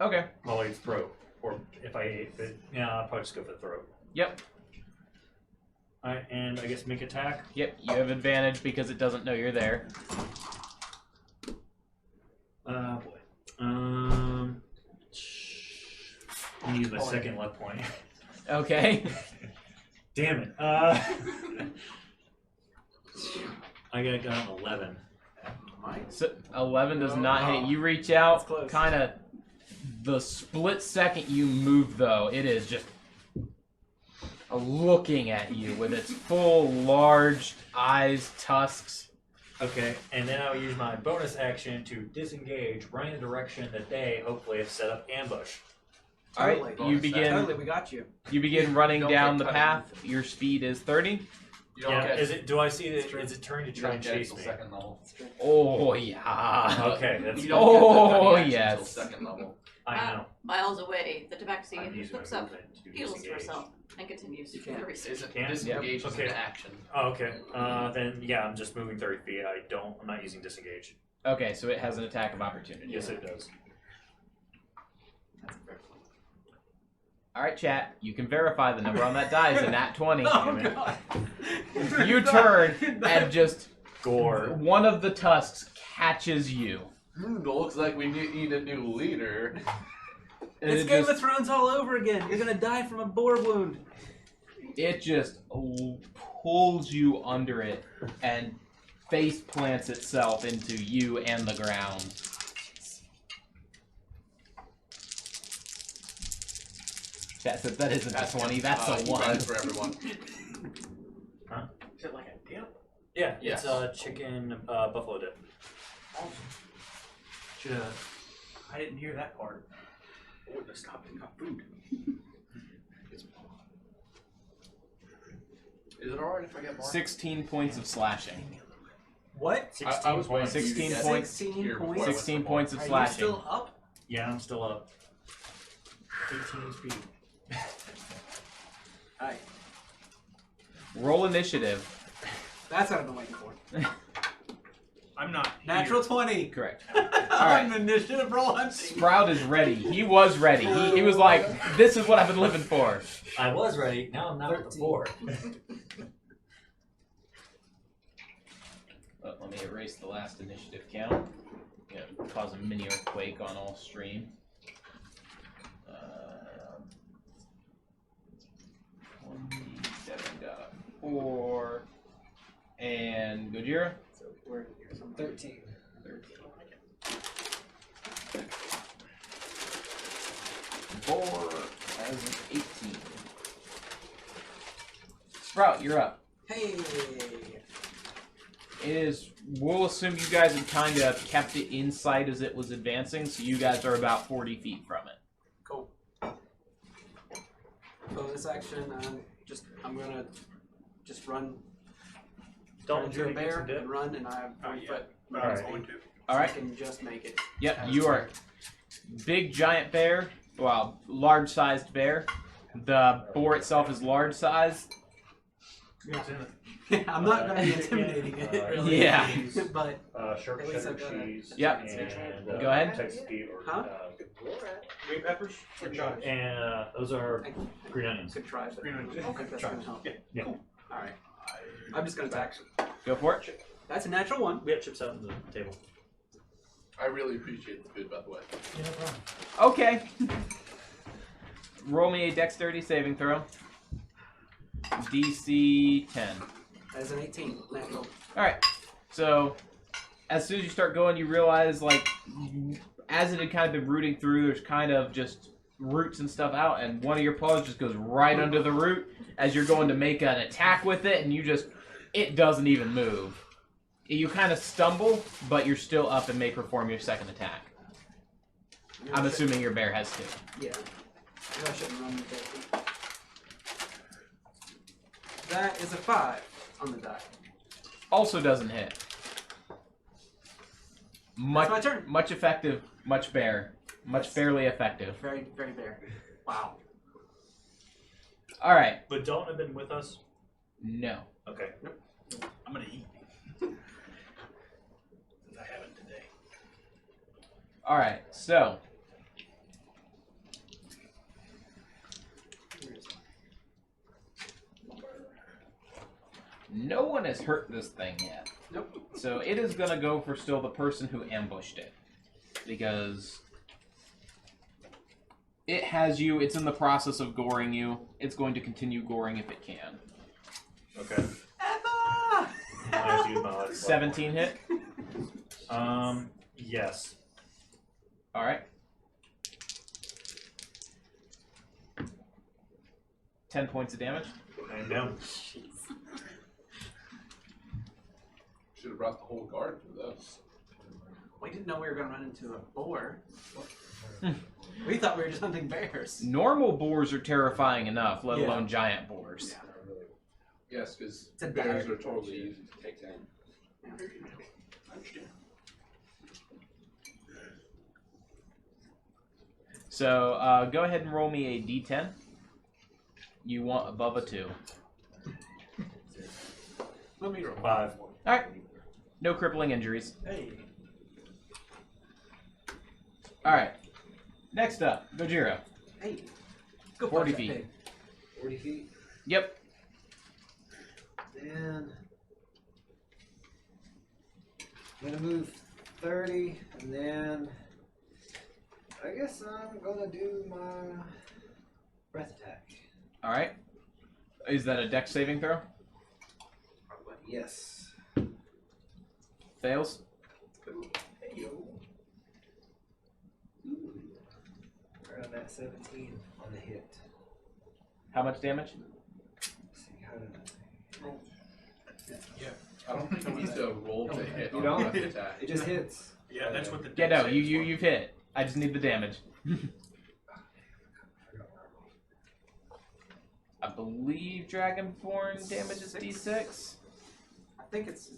Okay. Probably its throat, or if I'll probably just go for the throat. Yep. Alright, and I guess make attack. Yep. You have advantage because it doesn't know you're there. Boy. I'm gonna use my second luck point. Okay. Damn it. I got an 11. So 11 does not hit. You reach That's out, close. kind of. The split second you move, though, it is just looking at you with its full, large eyes, tusks. Okay, and then I'll use my bonus action to disengage, run in the direction that they hopefully have set up ambush. All right, Totally. you begin. Totally, we got you. You begin running Don't down get the cut. path. Your speed is 30. You don't Yeah, get. is it? Do I see that? True. Is it turning to You try don't and get it chase till me? second level. Oh yeah. Okay, that's You don't Oh, get the cutting action yes. till second level. I know. Miles away, the tabaxi I'm using looks my up, movement to do heals to disengage. herself, and continues You the can't. research. Isn't Can't? disengage is Okay. an action? Oh, okay. Then yeah, I'm just moving 30 feet. I'm not using disengage. Okay, so it has an attack of opportunity. Yes, it does. That's a fair point. All right, chat. You can verify the number on that die is a nat 20. Oh, it. God. You turn and just Gore. one of the tusks catches you. Looks like we need a new leader. And It's it Game just- of Thrones all over again. You're gonna die from a boar wound. It just pulls you under it and face plants itself into you and the ground. That isn't a 20, that's a you 1. got it for everyone. Is it like a dip? Yeah, Yes. it's chicken buffalo dip. I didn't hear that part. I wouldn't have stopped and got food. Is it alright if I get more? 16 points of slashing. What? 16 was waiting points. for you to 16 get points. 16 here before points? I went 16 for points of Are you slashing. still up? Yeah, I'm still up. 18 speed. Alright. Roll initiative. That's what I've been waiting for. I'm not Natural 20. Correct. I'm initiative roll hunting. Sprout is ready. He was ready. He was like, this is what I've been living for. I was ready. Now I'm not with the 4. Let me erase the last initiative count. Cause a mini earthquake on all stream. 27.4 and Gojira. So we're here somewhere. 13. 13. 4 as an 18. Sprout, you're up. Hey. It is. We'll assume you guys have kind of kept it in sight as it was advancing, so you guys are about 40 feet from it. Cool. Bonus action. I'm gonna just run. Don't Turn into a get bear some dip. and run, and I have 40 foot. Alright. All right. I can just make it. Yep, you are big giant bear. Well, large-sized bear. The boar itself is large-sized. I'm not gonna be intimidating it, really. Yeah. But Sharp At least cheddar I've got a- cheese. Yep. And, Go ahead. Texas beef or Huh? Green peppers or chives? and those are I green onions. could try, but Green onions. I think that's gonna help. Yeah. Cool. All right. I'm just gonna attack. Go for it. That's a natural one. We have chips out on the table. I really appreciate the food, by the way. Yeah, no problem. Okay. Roll me a dexterity saving throw. DC 10. As an 18, natural. Alright. So, as soon as you start going, you realize, like, as it had kind of been rooting through, there's kind of just roots and stuff out, and one of your paws just goes right under the root as you're going to make an attack with it, and it doesn't even move. You kind of stumble, but you're still up and may perform your second attack. I'm assuming your bear has two. Yeah. Maybe I shouldn't run with that. That is a 5 on the die. Also doesn't hit. Much, my turn. Much effective, much bear. Much Yes. barely effective. Very, very bare. Wow. Alright. Would Dalton have been with us? No. Okay. I'm gonna eat. Since I haven't today. Alright, so. No one has hurt this thing yet. Nope. So it is going to go for still the person who ambushed it. Because it has you, it's in the process of goring you. It's going to continue goring if it can. Okay. Emma! I have to use my last 17 hit. Yes. Alright. 10 points of damage. I am down. Should have brought the whole guard for this. We didn't know we were gonna run into a boar. We thought we were just hunting bears. Normal boars are terrifying enough, let Yeah. alone giant boars. Yes, because It's a bears bear. are totally easy to take down. I understand. So go ahead and roll me a d10. You want above a 2. Let me roll. 5. Alright. No crippling injuries. Hey. Alright. Next up, Gojira. Hey. Let's go 40 punch that feet. pig. 40 feet. Yep. Then I'm gonna move 30, and then I guess I'm gonna do my breath attack. Alright. Is that a dex saving throw? Yes. Fails? Hey yo. Ooh. Right on that 17 on the hit. How much damage? Let's see how did I don't think he needs to roll to hit You on don't? the attack. it just hits. Yeah, that's what the Yeah, deck no, says. you've hit it. I just need the damage. I believe Dragonborn damage is d6. I think it's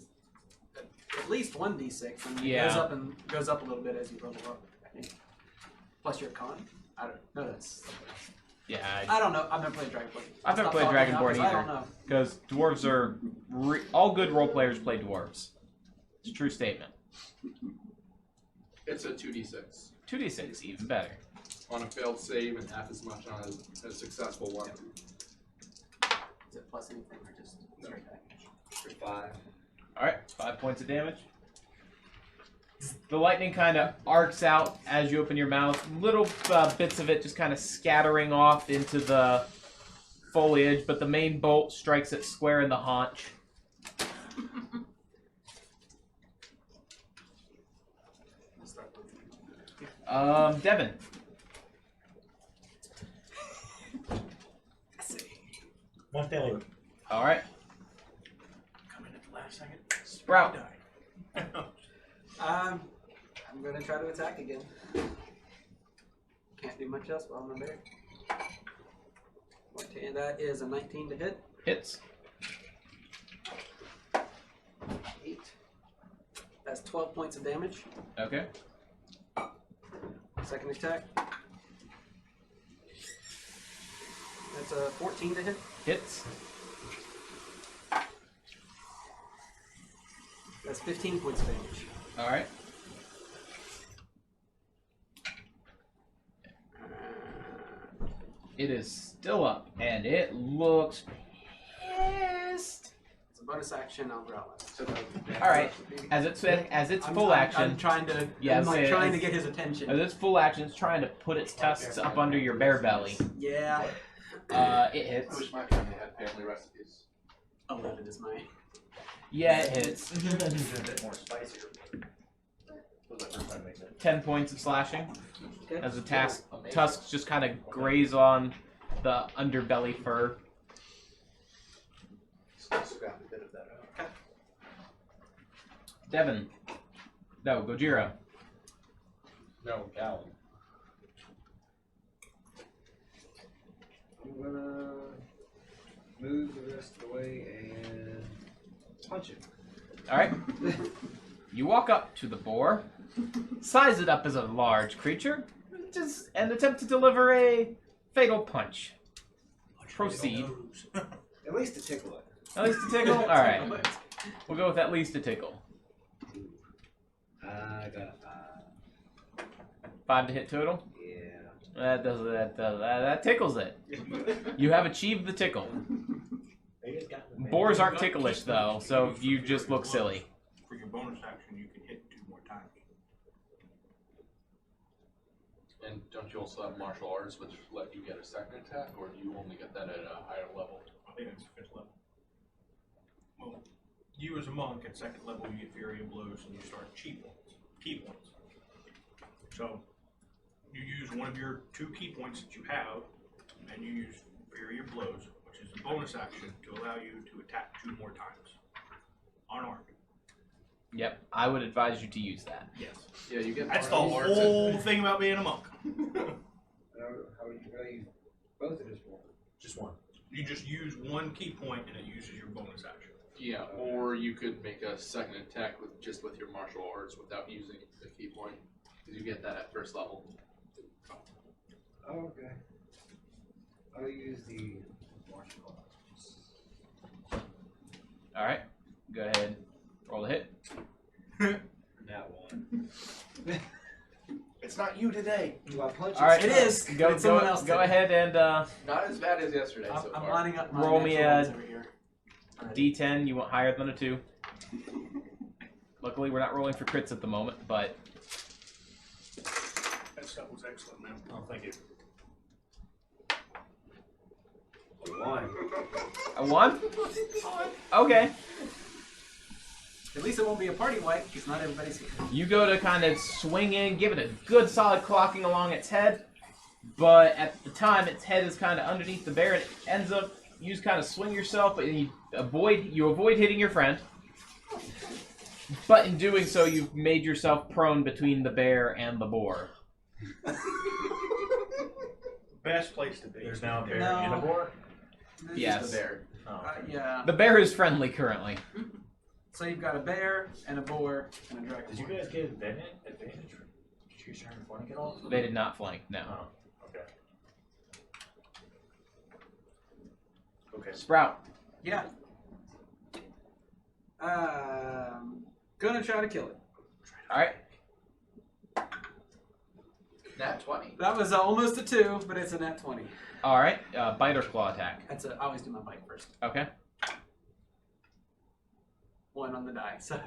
at least 1d6, and Yeah. it goes up a little bit as you level up. I think. Plus your con. I don't know. That's. Yeah, I don't know. I've never played Dragonborn. I've never Stop played talking now, Dragonborn 'cause I either. don't know. because dwarves are all good role players play dwarves. It's a true statement. It's a 2d6 2d6, even better. on a failed save and half as much on a successful one. Is it plus anything or just straight back? 5. Alright, 5 points of damage. The lightning kind of arcs out as you open your mouth. Little bits of it just kind of scattering off into the foliage, but the main bolt strikes it square in the haunch. Devin. One failure. Alright. Come in at the last second. Sprout. I'm gonna try to attack again. Can't do much else while I'm a bear. Okay, that is a 19 to hit. Hits. 8. That's 12 points of damage. Okay. Second attack. That's a 14 to hit. Hits. That's 15 points of damage. Alright. It is still up, and it looks pissed. It's a bonus action. I'll growl it. All right, as its full action, I'm trying to. Yeah, I'm like say trying to it's- get his attention. as its full action, it's trying to put its tusks up under your bear belly. Yeah. It I hits. wish my family had family recipes. 11 is my. Yeah, it hits. It's a bit more spicier. Was that first time I made it? 10 points of slashing Okay. as the tusks just kind of graze on the underbelly fur. Scrap a bit of that out. Devin. No, Gojira. No, Gallon. I'm gonna move the rest of the way and punch it. All right. You walk up to the boar, size it up as a large creature, and attempt to deliver a fatal punch. Proceed. At least to tickle it. At least a tickle? Alright. We'll go with at least a tickle. I got a 5. 5 to hit total? Yeah. That tickles it. You have achieved the tickle. Boars aren't ticklish though, so you just look silly. For your bonus action, you can hit 2 more times. And don't you also have martial arts, which let you get a second attack, or do you only get that at a higher level? I think it's 5th level. Well, you as a monk at 2nd level, you get Fury of Blows, and you start key points. So, you use one of your 2 key points that you have, and you use Fury of Blows, which is a bonus action to allow you to attack 2 more times. Unarmed. Yep, I would advise you to use that. Yes. Yeah, you get That's the martial arts whole and- thing about being a monk. How would you use both of this one? Just one. You just use 1 key point, and it uses your bonus action. Yeah, or you could make a second attack with your martial arts without using the key point, because you get that at 1st level. Oh, okay. I'll use the martial arts. Alright, go ahead. Roll the hit. That one. It's not you today. Do I punch Alright, It is. Go, It's someone go, else go today. ahead and Not as bad as yesterday so I'm far. lining up my Roll me natural a ones over here. D10. You want higher than a 2. Luckily, we're not rolling for crits at the moment, but That was excellent, man. Oh, thank you. A 1. a 1? Okay. At least it won't be a party wipe because not everybody's here. You go to kind of swing in, give it a good solid clocking along its head, but at the time its head is kind of underneath the bear, and it ends up you just kind of swing yourself, but you avoid hitting your friend. But in doing so, you've made yourself prone between the bear and the boar. Best place to be. There's now a bear No. and a boar? Yes. The bear. Oh. Yeah. The bear is friendly currently. So you've got a bear and a boar and a dragon. Did you guys get advantage? Did you guys try to flank at all? They did not flank. No. Oh, okay. Okay. Sprout. Yeah. Gonna try to kill it. All right. Nat 20. That was almost a 2, but it's a nat 20. All right. Bite or claw attack. I always do my bite first. Okay. 1 on the die. So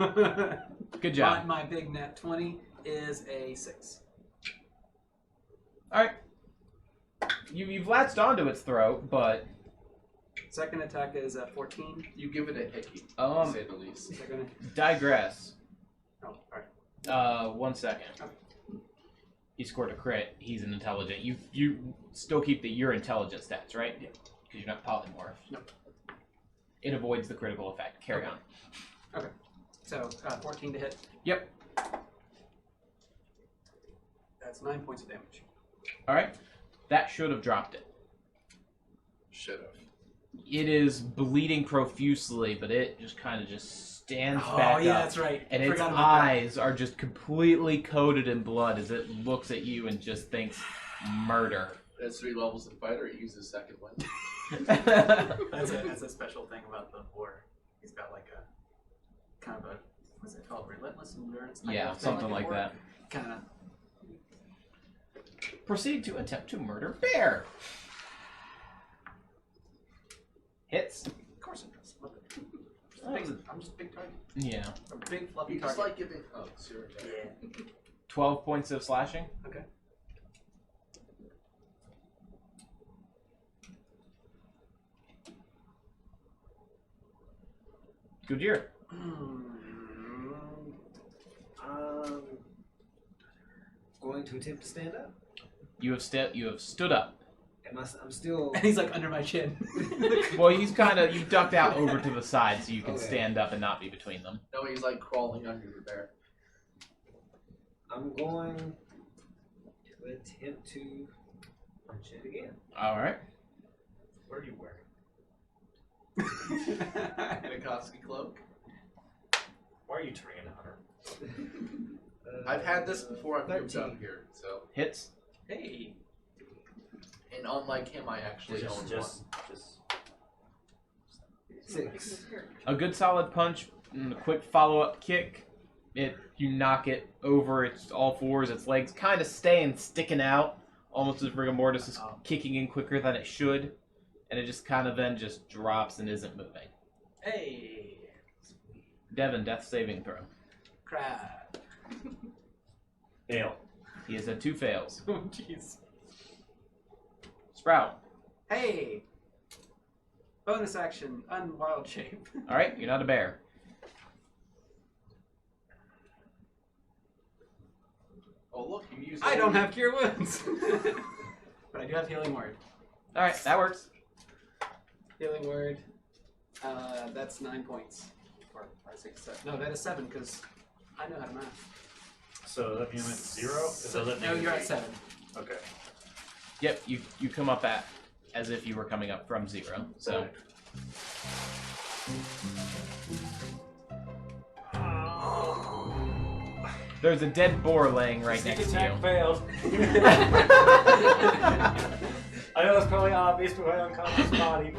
Good job. My big nat 20 is a 6. All right. You've latched onto its throat, but Second attack is a 14. You give it a hickey, to say the least. Is that gonna? digress. Oh, alright. 1 second. He scored a crit. He's an intelligent. You still keep your intelligence stats, right? Yeah. Because you're not polymorph. No. It avoids the critical effect. Carry Okay. on. Okay. So 14 to hit. Yep. That's 9 points of damage. All right. That should have dropped it. Should have. It is bleeding profusely, but it just kind of stands back yeah, up. that's right. And its Forgot about that. eyes are just completely coated in blood as it looks at you and just thinks murder. There's 3 levels of fighter. He uses second one. That's a special thing about the war. He's got like a kind of a what's it called? Relentless endurance. type Yeah, of thing something like that. Kind of. Proceed to attempt to murder bear. Hits. Of course it does. Love it. I'm just a big target. Yeah. A big fluffy You just target. like giving hugs. You're a guy. Yeah. 12 points of slashing. Okay. Good year. Going to attempt to stand up. You have stood up. I'm still. And he's like under my chin. Well, he's kind of, you ducked out over to the side so you can Okay. stand up and not be between them. No, he's like crawling under the bear. I'm going to attempt to punch it again. All right. What are you wearing? In a Koski cloak. Why are you turning into Hunter? I've had this before I've moved 13. up here, so. Hits. Hey. And unlike him, I actually own one. Just 6. A good solid punch and a quick follow-up kick. You knock it over its all fours. Its legs kind of sticking out, almost as rigor mortis is kicking in quicker than it should, and it just kind of then just drops and isn't moving. Hey. Devin, death saving throw. Crap. fail. He has had 2 fails. Oh jeez. Sprout. Hey. Bonus action. Unwild shape. All right, you're not a bear. Oh look, you used. I don't have cure wounds. But I do have healing word. All right, that works. Healing word. That's 9 points. Or 5, 6, 7. No, that is 7 because I know how to math. So that means I'm at 0? So that No, means you're at 8. 7. Okay. Yep, you come up at as if you were coming up from 0. So there's a dead boar laying right Sneak next to attack you. failed. I know it's probably obvious, but my unconscious body.